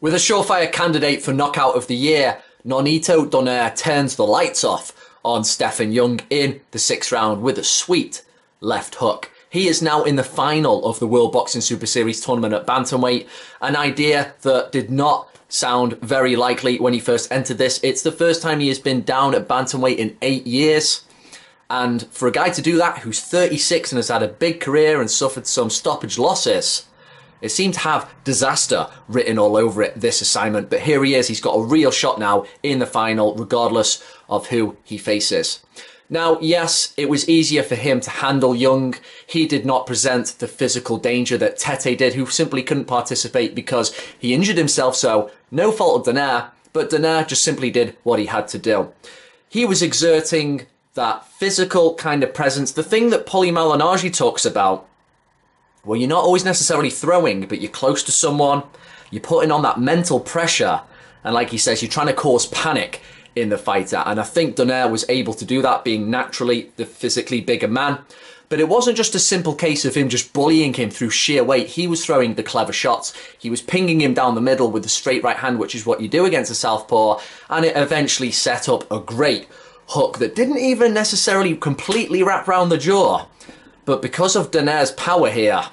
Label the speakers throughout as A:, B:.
A: With a surefire candidate for knockout of the year, Nonito Donaire turns the lights off on Stephon Young in the 6th round with a sweet left hook. He is now in the final of the World Boxing Super Series tournament at bantamweight, an idea that did not sound very likely when he first entered this. It's the first time he has been down at bantamweight in 8 years. And for a guy to do that, who's 36 and has had a big career and suffered some stoppage losses, it seemed to have disaster written all over it, this assignment. But here he is. He's got a real shot now in the final, regardless of who he faces. Now, yes, it was easier for him to handle Young. He did not present the physical danger that Tete did, who simply couldn't participate because he injured himself. So no fault of Donaire, but Donaire just simply did what he had to do. He was exerting that physical kind of presence, the thing that Paulie Malignaggi talks about. Well, you're not always necessarily throwing, but you're close to someone, you're putting on that mental pressure, and like he says, you're trying to cause panic in the fighter. And I think Donaire was able to do that, being naturally the physically bigger man. But it wasn't just a simple case of him just bullying him through sheer weight. He was throwing the clever shots. He was pinging him down the middle with the straight right hand, which is what you do against a southpaw, and it eventually set up a great hook that didn't even necessarily completely wrap around the jaw. But because of Donaire's power here,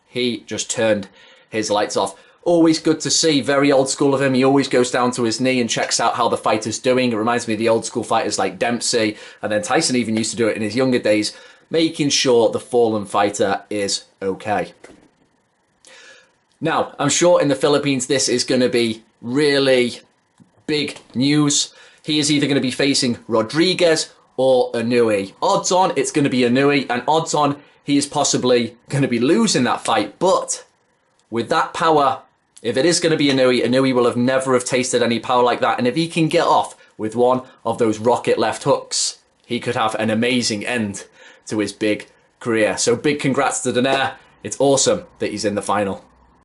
A: he just turned his lights off. Always good to see, very old school of him. He always goes down to his knee and checks out how the fighter's doing. It reminds me of the old school fighters like Dempsey, and then Tyson even used to do it in his younger days, making sure the fallen fighter is okay. Now, I'm sure in the Philippines this is going to be really big news. He is either going to be facing Rodriguez or Inoue. Odds on it's going to be Inoue, and odds on he is possibly going to be losing that fight. But with that power, if it is going to be Inoue, Inoue will have never have tasted any power like that. And if he can get off with one of those rocket left hooks, he could have an amazing end to his big career. So big congrats to Donaire. It's awesome that he's in the final.